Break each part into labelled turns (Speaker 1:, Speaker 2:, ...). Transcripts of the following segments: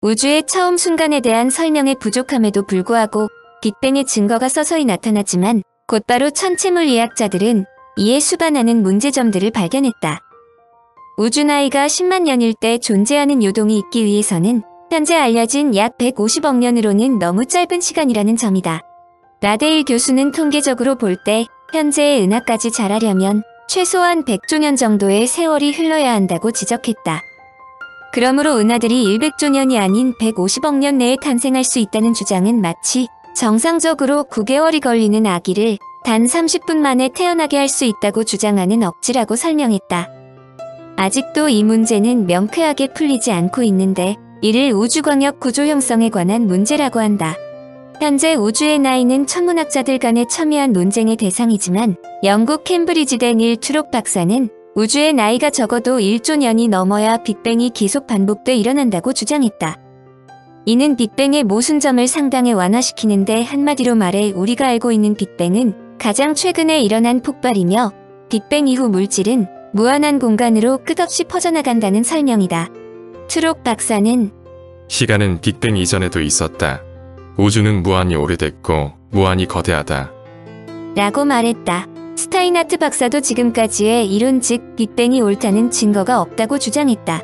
Speaker 1: 우주의 처음 순간에 대한 설명의 부족함에도 불구하고 빅뱅의 증거가 서서히 나타났지만 곧바로 천체물리학자들은 이에 수반하는 문제점들을 발견했다. 우주 나이가 10만 년일 때 존재하는 요동이 있기 위해서는 현재 알려진 약 150억 년으로는 너무 짧은 시간이라는 점이다. 라데일 교수는 통계적으로 볼 때 현재의 은하까지 자라려면 최소한 100조 년 정도의 세월이 흘러야 한다고 지적했다. 그러므로 은하들이 100조 년이 아닌 150억 년 내에 탄생할 수 있다는 주장은 마치 정상적으로 9개월이 걸리는 아기를 단 30분 만에 태어나게 할 수 있다고 주장하는 억지라고 설명했다. 아직도 이 문제는 명쾌하게 풀리지 않고 있는데 이를 우주광역 구조 형성에 관한 문제라고 한다. 현재 우주의 나이는 천문학자들 간의 첨예한 논쟁의 대상이지만 영국 캠브리지대 닐 트록 박사는 우주의 나이가 적어도 1조 년이 넘어야 빅뱅이 계속 반복돼 일어난다고 주장했다. 이는 빅뱅의 모순점을 상당히 완화시키는데 한마디로 말해 우리가 알고 있는 빅뱅은 가장 최근에 일어난 폭발이며 빅뱅 이후 물질은 무한한 공간으로 끝없이 퍼져나간다는 설명이다. 트록 박사는
Speaker 2: 시간은 빅뱅 이전에도 있었다. 우주는 무한히 오래됐고 무한히 거대하다.
Speaker 1: 라고 말했다. 스타인하트 박사도 지금까지의 이론 즉 빅뱅이 옳다는 증거가 없다고 주장했다.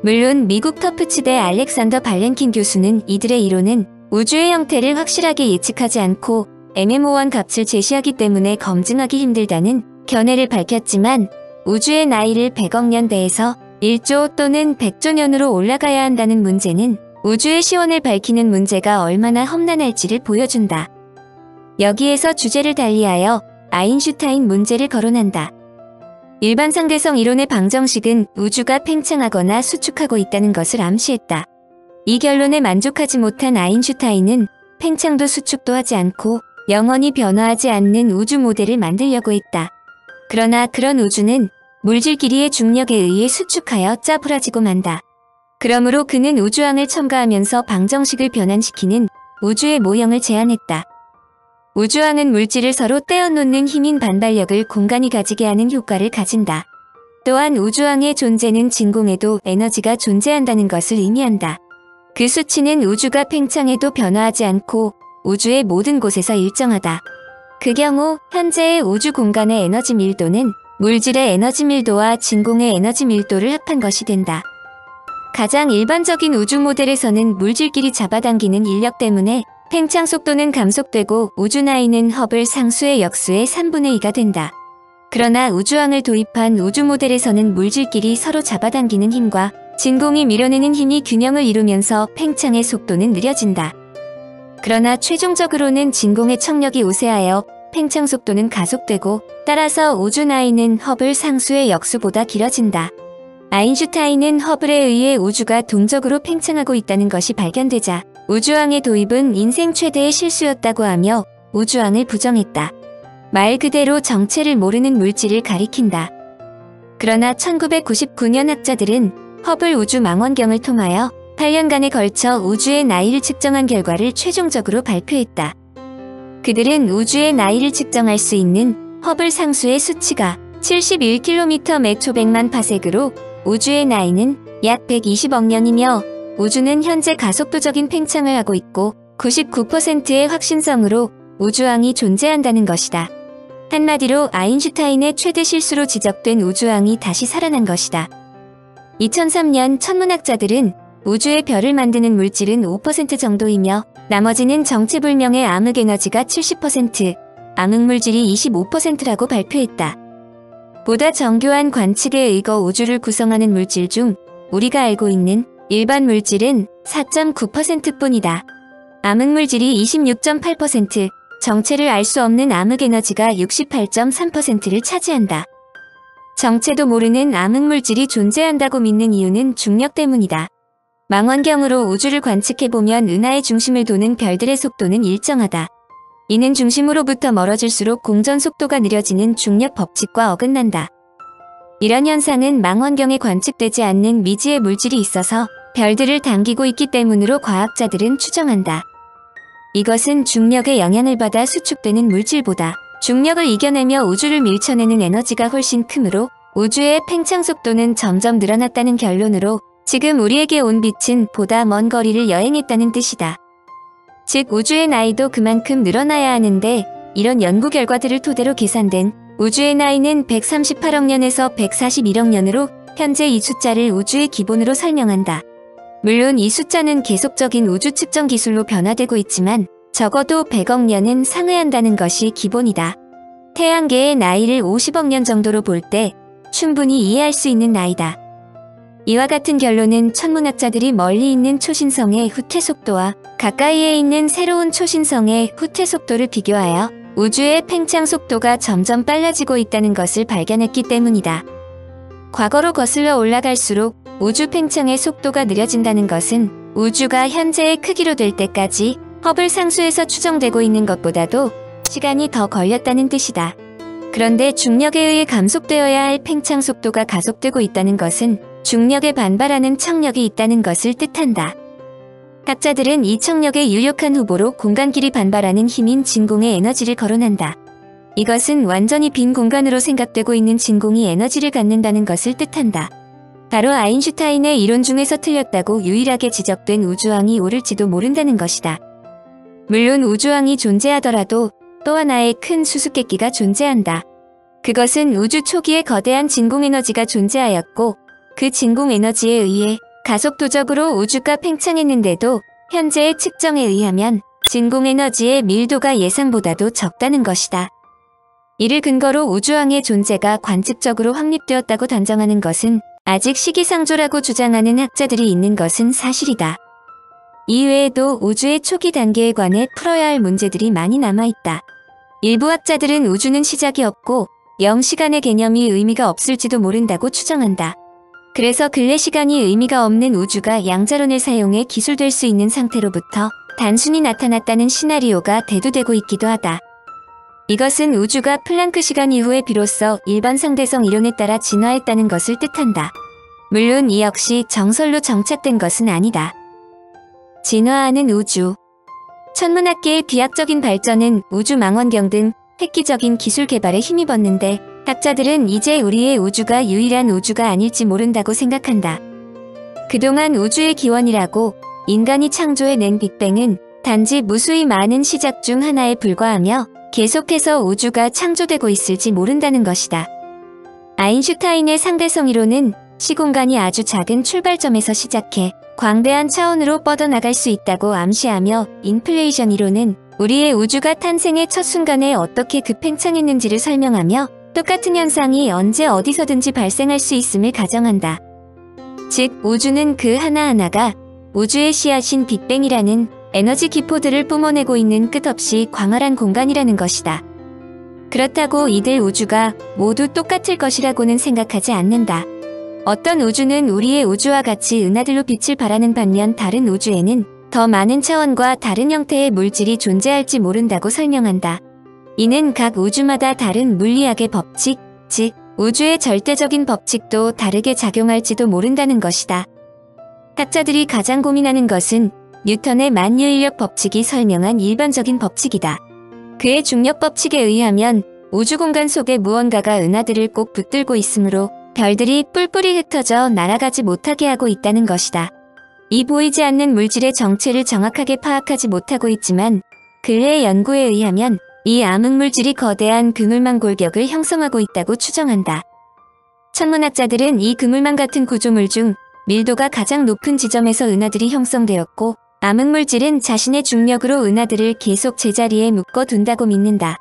Speaker 1: 물론 미국 터프츠대 알렉산더 발렌킨 교수는 이들의 이론은 우주의 형태를 확실하게 예측하지 않고 애매모호한 값을 제시하기 때문에 검증하기 힘들다는 견해를 밝혔지만 우주의 나이를 100억 년대에서 1조 또는 100조 년으로 올라가야 한다는 문제는 우주의 시원을 밝히는 문제가 얼마나 험난할지를 보여준다. 여기에서 주제를 달리하여 아인슈타인 문제를 거론한다. 일반 상대성 이론의 방정식은 우주가 팽창하거나 수축하고 있다는 것을 암시했다. 이 결론에 만족하지 못한 아인슈타인은 팽창도 수축도 하지 않고 영원히 변화하지 않는 우주 모델을 만들려고 했다. 그러나 그런 우주는 물질끼리의 중력에 의해 수축하여 짜부라지고 만다. 그러므로 그는 우주항을 첨가하면서 방정식을 변환시키는 우주의 모형을 제안했다. 우주항은 물질을 서로 떼어놓는 힘인 반발력을 공간이 가지게 하는 효과를 가진다. 또한 우주항의 존재는 진공에도 에너지가 존재한다는 것을 의미한다. 그 수치는 우주가 팽창해도 변화하지 않고 우주의 모든 곳에서 일정하다. 그 경우 현재의 우주 공간의 에너지 밀도는 물질의 에너지 밀도와 진공의 에너지 밀도를 합한 것이 된다. 가장 일반적인 우주 모델에서는 물질끼리 잡아당기는 인력 때문에 팽창 속도는 감속되고 우주 나이는 허블 상수의 역수의 3분의 2가 된다. 그러나 우주항을 도입한 우주 모델에서는 물질끼리 서로 잡아당기는 힘과 진공이 밀어내는 힘이 균형을 이루면서 팽창의 속도는 느려진다. 그러나 최종적으로는 진공의 청력이 우세하여 팽창 속도는 가속되고 따라서 우주 나이는 허블 상수의 역수보다 길어진다. 아인슈타인은 허블에 의해 우주가 동적으로 팽창하고 있다는 것이 발견되자 우주항의 도입은 인생 최대의 실수였다고 하며 우주항을 부정했다. 말 그대로 정체를 모르는 물질을 가리킨다. 그러나 1999년 학자들은 허블 우주 망원경을 통하여 8년간에 걸쳐 우주의 나이를 측정한 결과를 최종적으로 발표했다. 그들은 우주의 나이를 측정할 수 있는 허블 상수의 수치가 71km 매 초백만 파세그로 우주의 나이는 약 120억 년이며 우주는 현재 가속도적인 팽창을 하고 있고 99%의 확신성으로 우주항이 존재한다는 것이다. 한마디로 아인슈타인의 최대 실수로 지적된 우주항이 다시 살아난 것이다. 2003년 천문학자들은 우주의 별을 만드는 물질은 5% 정도이며 나머지는 정체불명의 암흑에너지가 70%, 암흑물질이 25%라고 발표했다. 보다 정교한 관측에 의거 우주를 구성하는 물질 중 우리가 알고 있는 일반 물질은 4.9%뿐이다. 암흑물질이 26.8%, 정체를 알 수 없는 암흑에너지가 68.3%를 차지한다. 정체도 모르는 암흑물질이 존재한다고 믿는 이유는 중력 때문이다. 망원경으로 우주를 관측해보면 은하의 중심을 도는 별들의 속도는 일정하다. 이는 중심으로부터 멀어질수록 공전 속도가 느려지는 중력 법칙과 어긋난다. 이런 현상은 망원경에 관측되지 않는 미지의 물질이 있어서 별들을 당기고 있기 때문으로 과학자들은 추정한다. 이것은 중력의 영향을 받아 수축되는 물질보다 중력을 이겨내며 우주를 밀쳐내는 에너지가 훨씬 크므로 우주의 팽창 속도는 점점 늘어났다는 결론으로 지금 우리에게 온 빛은 보다 먼 거리를 여행했다는 뜻이다. 즉 우주의 나이도 그만큼 늘어나야 하는데 이런 연구 결과들을 토대로 계산된 우주의 나이는 138억 년에서 141억 년으로 현재 이 숫자를 우주의 기본으로 설명한다. 물론 이 숫자는 계속적인 우주 측정 기술로 변화되고 있지만 적어도 100억 년은 상회한다는 것이 기본이다. 태양계의 나이를 50억 년 정도로 볼 때 충분히 이해할 수 있는 나이다. 이와 같은 결론은 천문학자들이 멀리 있는 초신성의 후퇴 속도와 가까이에 있는 새로운 초신성의 후퇴 속도를 비교하여 우주의 팽창 속도가 점점 빨라지고 있다는 것을 발견했기 때문이다. 과거로 거슬러 올라갈수록 우주 팽창의 속도가 느려진다는 것은 우주가 현재의 크기로 될 때까지 허블 상수에서 추정되고 있는 것보다도 시간이 더 걸렸다는 뜻이다. 그런데 중력에 의해 감속되어야 할 팽창 속도가 가속되고 있다는 것은 중력에 반발하는 청력이 있다는 것을 뜻한다. 학자들은 이 청력의 유력한 후보로 공간끼리 반발하는 힘인 진공의 에너지를 거론한다. 이것은 완전히 빈 공간으로 생각되고 있는 진공이 에너지를 갖는다는 것을 뜻한다. 바로 아인슈타인의 이론 중에서 틀렸다고 유일하게 지적된 우주왕이 옳을지도 모른다는 것이다. 물론 우주왕이 존재하더라도 또 하나의 큰 수수께끼가 존재한다. 그것은 우주 초기에 거대한 진공에너지가 존재하였고 그 진공에너지에 의해 가속도적으로 우주가 팽창했는데도 현재의 측정에 의하면 진공에너지의 밀도가 예상보다도 적다는 것이다. 이를 근거로 우주왕의 존재가 관측적으로 확립되었다고 단정하는 것은 아직 시기상조라고 주장하는 학자들이 있는 것은 사실이다. 이외에도 우주의 초기 단계에 관해 풀어야 할 문제들이 많이 남아있다. 일부 학자들은 우주는 시작이 없고 0시간의 개념이 의미가 없을지도 모른다고 추정한다. 그래서 근래 시간이 의미가 없는 우주가 양자론을 사용해 기술될 수 있는 상태로부터 단순히 나타났다는 시나리오가 대두되고 있기도 하다. 이것은 우주가 플랑크 시간 이후에 비로소 일반 상대성 이론에 따라 진화했다는 것을 뜻한다. 물론 이 역시 정설로 정착된 것은 아니다. 진화하는 우주. 천문학계의 비약적인 발전은 우주 망원경 등 획기적인 기술 개발에 힘입었는데 학자들은 이제 우리의 우주가 유일한 우주가 아닐지 모른다고 생각한다. 그동안 우주의 기원이라고 인간이 창조해낸 빅뱅은 단지 무수히 많은 시작 중 하나에 불과하며 계속해서 우주가 창조되고 있을지 모른다는 것이다. 아인슈타인의 상대성 이론은 시공간이 아주 작은 출발점에서 시작해 광대한 차원으로 뻗어나갈 수 있다고 암시하며 인플레이션 이론은 우리의 우주가 탄생의 첫 순간에 어떻게 급팽창했는지를 설명하며 똑같은 현상이 언제 어디서든지 발생할 수 있음을 가정한다. 즉 우주는 그 하나하나가 우주의 씨앗인 빅뱅이라는 에너지 기포들을 뿜어내고 있는 끝없이 광활한 공간이라는 것이다. 그렇다고 이들 우주가 모두 똑같을 것이라고는 생각하지 않는다. 어떤 우주는 우리의 우주와 같이 은하들로 빛을 발하는 반면 다른 우주에는 더 많은 차원과 다른 형태의 물질이 존재할지 모른다고 설명한다. 이는 각 우주마다 다른 물리학의 법칙, 즉 우주의 절대적인 법칙도 다르게 작용할지도 모른다는 것이다. 학자들이 가장 고민하는 것은 뉴턴의 만유인력 법칙이 설명한 일반적인 법칙이다. 그의 중력 법칙에 의하면 우주 공간 속에 무언가가 은하들을 꼭 붙들고 있으므로 별들이 뿔뿔이 흩어져 날아가지 못하게 하고 있다는 것이다. 이 보이지 않는 물질의 정체를 정확하게 파악하지 못하고 있지만 근래의 연구에 의하면 이 암흑물질이 거대한 그물망 골격을 형성하고 있다고 추정한다. 천문학자들은 이 그물망 같은 구조물 중 밀도가 가장 높은 지점에서 은하들이 형성되었고 암흑물질은 자신의 중력으로 은하들을 계속 제자리에 묶어둔다고 믿는다.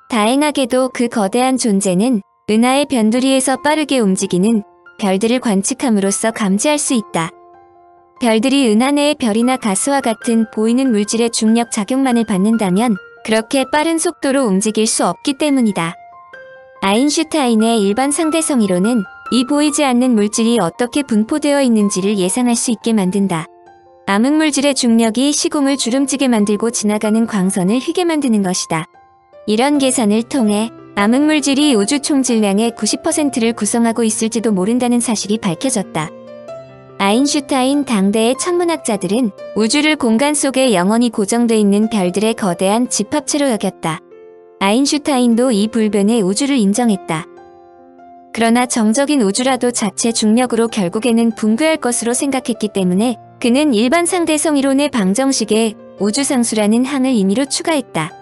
Speaker 1: 다행하게도 그 거대한 존재는 은하의 변두리에서 빠르게 움직이는 별들을 관측함으로써 감지할 수 있다. 별들이 은하 내의 별이나 가스와 같은 보이는 물질의 중력 작용만을 받는다면 그렇게 빠른 속도로 움직일 수 없기 때문이다. 아인슈타인의 일반 상대성 이론은 이 보이지 않는 물질이 어떻게 분포되어 있는지를 예상할 수 있게 만든다. 암흑물질의 중력이 시공을 주름지게 만들고 지나가는 광선을 휘게 만드는 것이다. 이런 계산을 통해 암흑물질이 우주 총 질량의 90%를 구성하고 있을지도 모른다는 사실이 밝혀졌다. 아인슈타인 당대의 천문학자들은 우주를 공간 속에 영원히 고정돼 있는 별들의 거대한 집합체로 여겼다. 아인슈타인도 이 불변의 우주를 인정했다. 그러나 정적인 우주라도 자체 중력으로 결국에는 붕괴할 것으로 생각했기 때문에 그는 일반 상대성 이론의 방정식에 우주상수라는 항을 임의로 추가했다.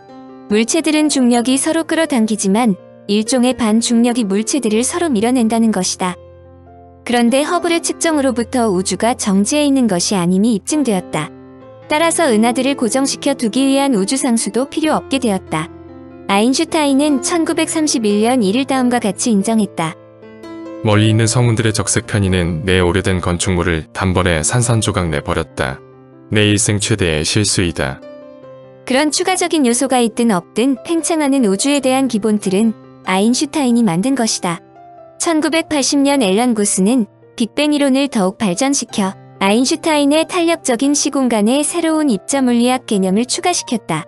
Speaker 1: 물체들은 중력이 서로 끌어당기지만 일종의 반중력이 물체들을 서로 밀어낸다는 것이다. 그런데 허블의 측정으로부터 우주가 정지해 있는 것이 아님이 입증되었다. 따라서 은하들을 고정시켜 두기 위한 우주상수도 필요 없게 되었다. 아인슈타인은 1931년 이를 다음과 같이 인정했다.
Speaker 2: 멀리 있는 성운들의 적색 편의는 내 오래된 건축물을 단번에 산산조각 내버렸다. 내 일생 최대의 실수이다.
Speaker 1: 그런 추가적인 요소가 있든 없든 팽창하는 우주에 대한 기본틀은 아인슈타인이 만든 것이다. 1980년 앨런 구스는 빅뱅 이론을 더욱 발전시켜 아인슈타인의 탄력적인 시공간에 새로운 입자 물리학 개념을 추가시켰다.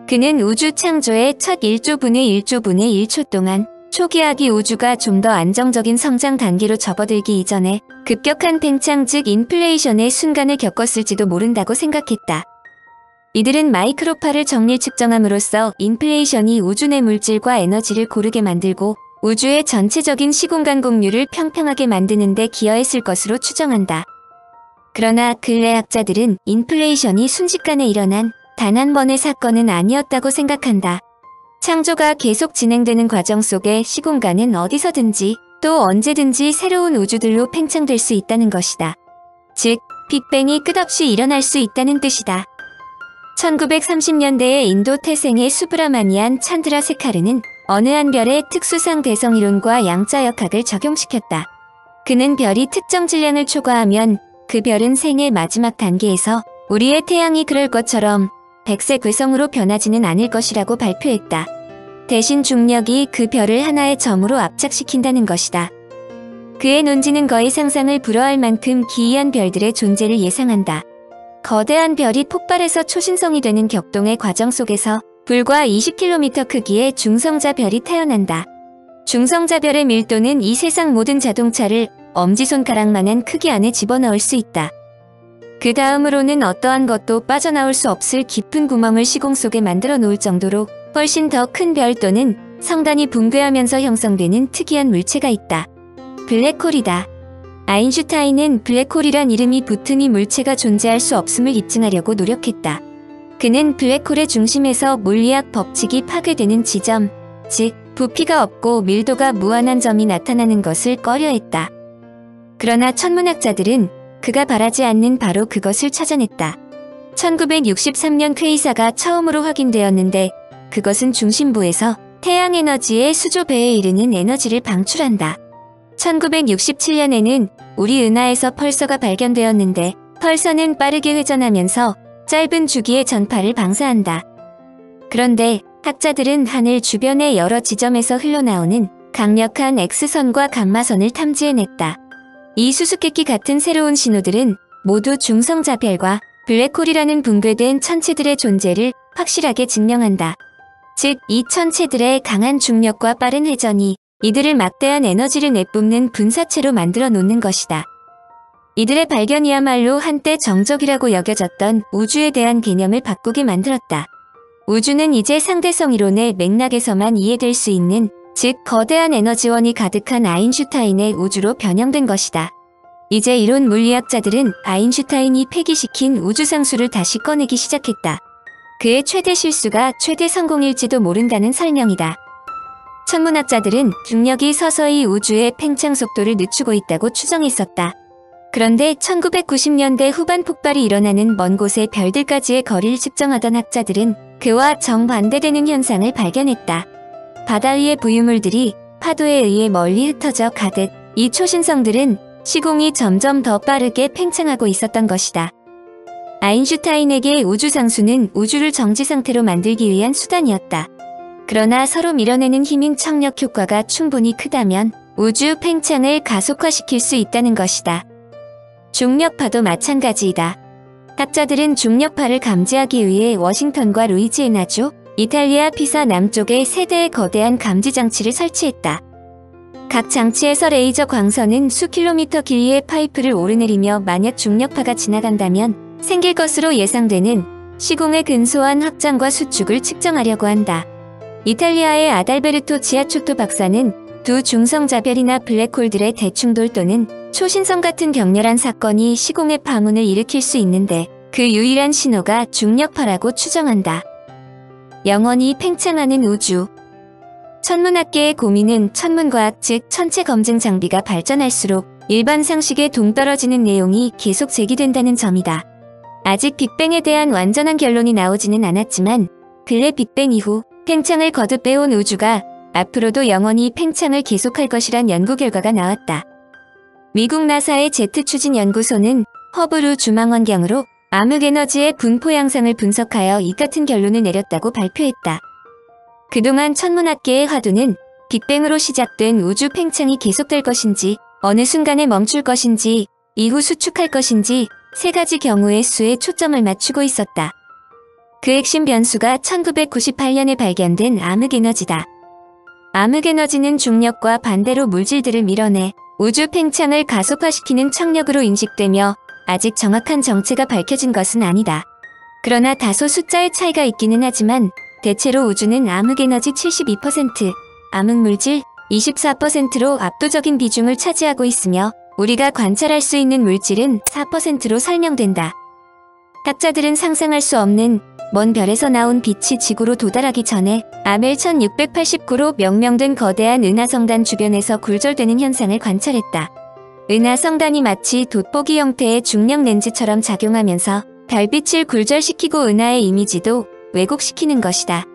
Speaker 1: 그는 우주 창조의 첫 1조 분의 1조 분의 1초 동안 초기화기 우주가 좀 더 안정적인 성장 단계로 접어들기 이전에 급격한 팽창 즉 인플레이션의 순간을 겪었을지도 모른다고 생각했다. 이들은 마이크로파를 정밀 측정함으로써 인플레이션이 우주 내 물질과 에너지를 고르게 만들고 우주의 전체적인 시공간 공률을 평평하게 만드는 데 기여했을 것으로 추정한다. 그러나 근래 학자들은 인플레이션이 순식간에 일어난 단 한 번의 사건은 아니었다고 생각한다. 창조가 계속 진행되는 과정 속에 시공간은 어디서든지 또 언제든지 새로운 우주들로 팽창될 수 있다는 것이다. 즉, 빅뱅이 끝없이 일어날 수 있다는 뜻이다. 1930년대에 인도 태생의 수브라마니안 찬드라세카르는 어느 한 별의 특수상 대성이론과 양자역학을 적용시켰다. 그는 별이 특정 질량을 초과하면 그 별은 생의 마지막 단계에서 우리의 태양이 그럴 것처럼 백색 괴성으로 변하지는 않을 것이라고 발표했다. 대신 중력이 그 별을 하나의 점으로 압착시킨다는 것이다. 그의 논지는 거의 상상을 불허할 만큼 기이한 별들의 존재를 예상한다. 거대한 별이 폭발해서 초신성이 되는 격동의 과정 속에서 불과 20km 크기의 중성자 별이 태어난다. 중성자 별의 밀도는 이 세상 모든 자동차를 엄지손가락만한 크기 안에 집어넣을 수 있다. 그 다음으로는 어떠한 것도 빠져나올 수 없을 깊은 구멍을 시공 속에 만들어 놓을 정도로 훨씬 더 큰 별 또는 성단이 붕괴하면서 형성되는 특이한 물체가 있다. 블랙홀이다. 아인슈타인은 블랙홀이란 이름이 붙은 이 물체가 존재할 수 없음을 입증하려고 노력했다. 그는 블랙홀의 중심에서 물리학 법칙이 파괴되는 지점, 즉 부피가 없고 밀도가 무한한 점이 나타나는 것을 꺼려했다. 그러나 천문학자들은 그가 바라지 않는 바로 그것을 찾아냈다. 1963년 퀘이사가 처음으로 확인되었는데 그것은 중심부에서 태양 에너지의 수조 배에 이르는 에너지를 방출한다. 1967년에는 우리 은하에서 펄서가 발견되었는데 펄서는 빠르게 회전하면서 짧은 주기의 전파를 방사한다. 그런데 학자들은 하늘 주변의 여러 지점에서 흘러나오는 강력한 X선과 감마선을 탐지해냈다. 이 수수께끼 같은 새로운 신호들은 모두 중성자별과 블랙홀이라는 붕괴된 천체들의 존재를 확실하게 증명한다. 즉, 이 천체들의 강한 중력과 빠른 회전이 이들을 막대한 에너지를 내뿜는 분사체로 만들어 놓는 것이다. 이들의 발견이야말로 한때 정적이라고 여겨졌던 우주에 대한 개념을 바꾸게 만들었다. 우주는 이제 상대성 이론의 맥락에서만 이해될 수 있는, 즉 거대한 에너지원이 가득한 아인슈타인의 우주로 변형된 것이다. 이제 이론 물리학자들은 아인슈타인이 폐기시킨 우주상수를 다시 꺼내기 시작했다. 그의 최대 실수가 최대 성공일지도 모른다는 설명이다. 천문학자들은 중력이 서서히 우주의 팽창 속도를 늦추고 있다고 추정했었다. 그런데 1990년대 후반 폭발이 일어나는 먼 곳의 별들까지의 거리를 측정하던 학자들은 그와 정반대되는 현상을 발견했다. 바다 위의 부유물들이 파도에 의해 멀리 흩어져 가듯 이 초신성들은 시공이 점점 더 빠르게 팽창하고 있었던 것이다. 아인슈타인에게 우주상수는 우주를 정지 상태로 만들기 위한 수단이었다. 그러나 서로 밀어내는 힘인 청력 효과가 충분히 크다면 우주 팽창을 가속화시킬 수 있다는 것이다. 중력파도 마찬가지이다. 학자들은 중력파를 감지하기 위해 워싱턴과 루이지애나주, 이탈리아 피사 남쪽에 세 대의 거대한 감지 장치를 설치했다. 각 장치에서 레이저 광선은 수 킬로미터 길이의 파이프를 오르내리며 만약 중력파가 지나간다면 생길 것으로 예상되는 시공의 근소한 확장과 수축을 측정하려고 한다. 이탈리아의 아달베르토 지아초토 박사는 두 중성자별이나 블랙홀들의 대충돌 또는 초신성 같은 격렬한 사건이 시공의 파문을 일으킬 수 있는데 그 유일한 신호가 중력파라고 추정한다. 영원히 팽창하는 우주. 천문학계의 고민은 천문과학 즉 천체 검증 장비가 발전할수록 일반 상식에 동떨어지는 내용이 계속 제기된다는 점이다. 아직 빅뱅에 대한 완전한 결론이 나오지는 않았지만 근래 빅뱅 이후 팽창을 거듭해온 우주가 앞으로도 영원히 팽창을 계속할 것이란 연구 결과가 나왔다. 미국 나사의 제트 추진 연구소는 허블 우주망 환경으로 암흑에너지의 분포 양상을 분석하여 이 같은 결론을 내렸다고 발표했다. 그동안 천문학계의 화두는 빅뱅으로 시작된 우주 팽창이 계속될 것인지 어느 순간에 멈출 것인지 이후 수축할 것인지 세 가지 경우의 수에 초점을 맞추고 있었다. 그 핵심 변수가 1998년에 발견된 암흑에너지다. 암흑에너지는 중력과 반대로 물질들을 밀어내 우주 팽창을 가속화시키는 청력으로 인식되며 아직 정확한 정체가 밝혀진 것은 아니다. 그러나 다소 숫자의 차이가 있기는 하지만 대체로 우주는 암흑에너지 72%, 암흑물질 24%로 압도적인 비중을 차지하고 있으며 우리가 관찰할 수 있는 물질은 4%로 설명된다. 학자들은 상상할 수 없는 먼 별에서 나온 빛이 지구로 도달하기 전에 아멜 1689로 명명된 거대한 은하성단 주변에서 굴절되는 현상을 관찰했다. 은하성단이 마치 돋보기 형태의 중력 렌즈처럼 작용하면서 별빛을 굴절시키고 은하의 이미지도 왜곡시키는 것이다.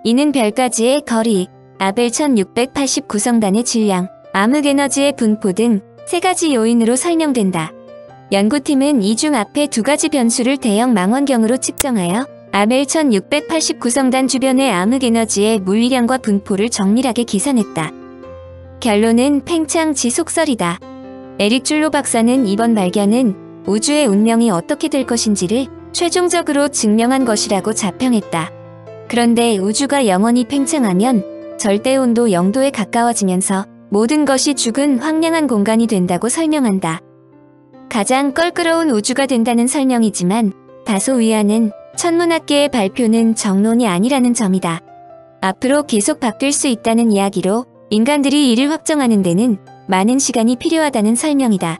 Speaker 1: 이는 별까지의 거리, 아벨 1689성단의 질량, 암흑에너지의 분포 등 세 가지 요인으로 설명된다. 연구팀은 이 중 앞에 두 가지 변수를 대형 망원경으로 측정하여 아벨 1689성단 주변의 암흑에너지의 물리량과 분포를 정밀하게 계산했다. 결론은 팽창 지속설이다. 에릭 줄로 박사는 이번 발견은 우주의 운명이 어떻게 될 것인지를 최종적으로 증명한 것이라고 자평했다. 그런데 우주가 영원히 팽창하면 절대온도 0도에 가까워지면서 모든 것이 죽은 황량한 공간이 된다고 설명한다. 가장 껄끄러운 우주가 된다는 설명이지만 다소 위안은 천문학계의 발표는 정론이 아니라는 점이다. 앞으로 계속 바뀔 수 있다는 이야기로 인간들이 이를 확정하는 데는 많은 시간이 필요하다는 설명이다.